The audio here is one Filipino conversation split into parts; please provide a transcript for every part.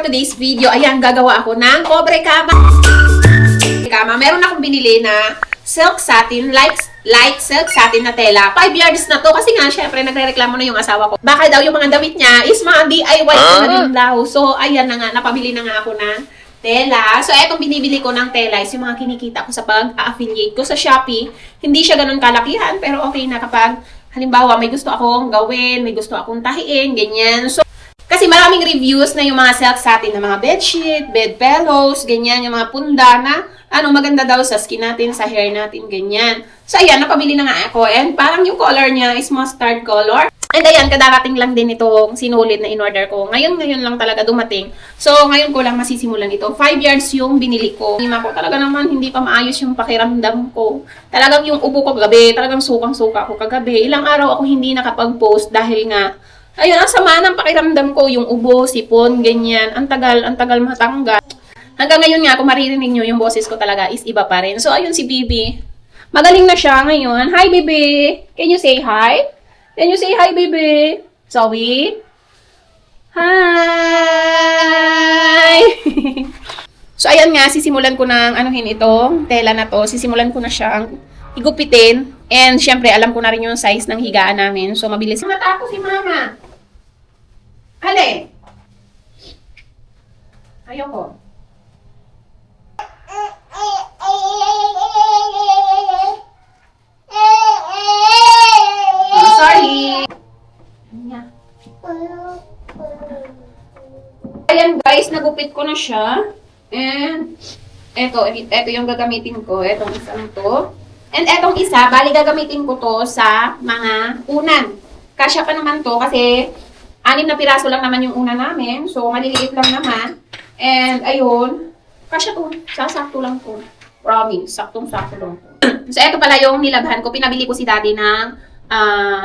Today's video, ayan, gagawa ako ng Pobre Kama. Meron akong binili na silk satin, light silk satin na tela. 5 yards na to kasi nga, syempre, nagre-reklamo na yung asawa ko. Baka daw yung mga damit niya is mga DIY ko na din daw. So, ayan na nga, napabili na nga ako ng tela. So, etong binibili ko ng tela is yung mga kinikita ko sa pag-affiliate ko sa Shopee. Hindi siya ganun kalakihan, pero okay na kapag, halimbawa, may gusto akong gawin, may gusto akong tahiin, ganyan. So, kasi maraming reviews na yung mga silk satin na mga bedsheet, bed pillows, ganyan, yung mga punda na maganda daw sa skin natin, sa hair natin, ganyan. So, ayan, napabili na nga ako. And parang yung color niya is mustard color. And ayan, kadarating lang din itong sinulit na in-order ko. Ngayon lang talaga dumating. So, ngayon ko lang masisimulan ito. 5 yards yung binili ko. Hima ko talaga naman, hindi pa maayos yung pakiramdam ko. Talagang yung upo ko kagabi, talagang sukang-suka ko kagabi. Ilang araw ako hindi nakapag-post dahil nga, ayun, ang sama ng pakiramdam ko, yung ubo, sipon, ganyan. Ang tagal matanggal. Hanggang ngayon nga, kung maririnig nyo, yung boses ko talaga is iba pa rin. So, ayun si Bibi. Magaling na siya ngayon. Hi, Bibi! Can you say hi? Can you say hi, Bibi? Zoe? Hi! So, ayan nga, sisimulan ko ng itong tela na to. Sisimulan ko na siyang igupitin. And, syempre, alam ko na rin yung size ng higaan namin. So, mabilis. Natako si Mama. Hali. Ayoko. Oh, sorry. Ayan guys, nagupit ko na siya. And, eto yung gagamitin ko. Etong isang to. And etong isa, bali gagamitin ko to sa mga unan. Kasya pa naman to kasi 6 na piraso lang naman yung una namin. So, maliliit lang naman. And, ayun. Kasya to. Sasakto lang to. Promise. Saktong-sakto lang to. So, eto pala yung nilabhan ko. Pinabili ko si daddy ng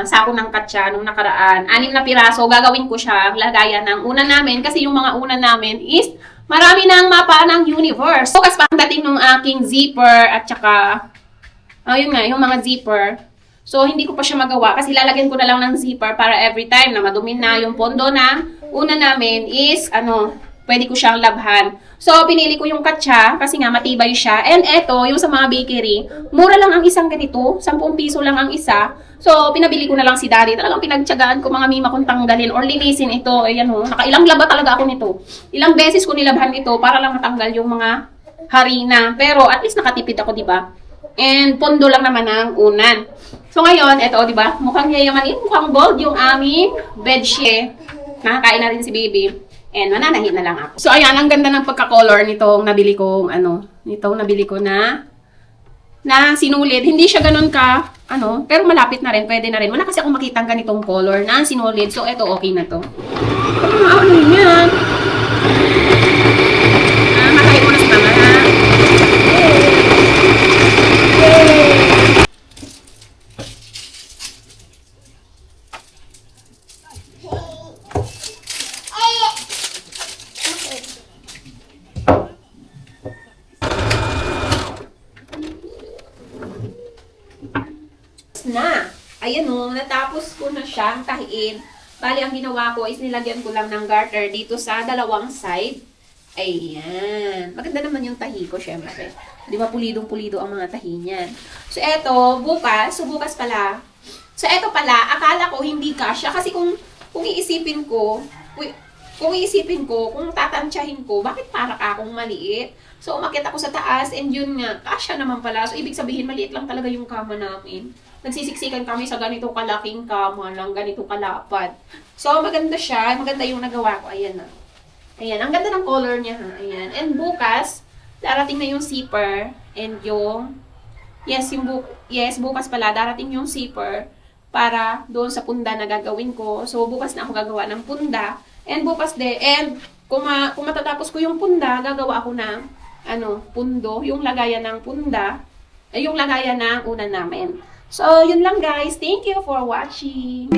sako ng katsa nung nakaraan. 6 na piraso. Gagawin ko siya lagayan ng unan namin. Kasi yung mga unan namin is marami ng mapa ng universe. Focus pa ang dating ng aking zipper at saka ayun nga, yung mga zipper. So, hindi ko pa siya magawa kasi lalagyan ko na lang ng zipper para every time na madumi na yung pondo na una namin is, pwede ko siyang labhan. So, pinili ko yung katsa kasi nga matibay siya. And eto, yung sa mga bakery, mura lang ang isang ganito. 10 piso lang ang isa. So, pinabili ko na lang si daddy. Talagang pinagtyagaan ko mga mima kong tanggalin or linisin ito. Ayan o, nakailang laba talaga ako nito. Ilang beses ko nilabhan ito para lang matanggal yung mga harina. Pero at least nakatipid ako, diba? And pondo lang naman ang unan. So ngayon, eto, di ba? Mukhang yayamanin, mukhang gold yung aming bedsheet. Nakakain na rin si Baby. And mananahin na lang ako. So ayan, ang ganda ng pagka-color nitong nabili ko na sinulit. Hindi siya ganun ka, pero malapit na rin, pwede na rin. Wala kasi akong makitang ganitong color na sinulit. So eto, okay na to. Ano yan? Makain ko na si Mama. Na. Ayan o, natapos ko na siyang tahiin. Bali, ang ginawa ko is nilagyan ko lang ng garter dito sa dalawang side. Ayan. Maganda naman yung tahi ko, syempre. Di ba, pulidong-pulido ang mga tahi niyan. So, eto, bukas pala. So, eto pala, akala ko hindi kasya. Kasi kung iisipin ko, kung tatansyahin ko, bakit para akong maliit? So, umakyat ako sa taas, and yun nga, kasya naman pala. So, ibig sabihin, maliit lang talaga yung kama namin. Nagsisiksikan kami sa ganitong kalaking kama lang, ganitong kalapad. So, maganda siya. Maganda yung nagawa ko. Ayan na. Ayan, ang ganda ng color niya, ha? Ayan. And bukas, darating na yung zipper. And yung, bukas pala, darating yung zipper para doon sa punda na gagawin ko. So, bukas na ako gagawa ng punda. And bukas kung matatapos ko yung punda, gagawa ako ng, pundo, yung lagayan ng punda, yung lagayan ng unan namin. So, yun lang guys. Thank you for watching.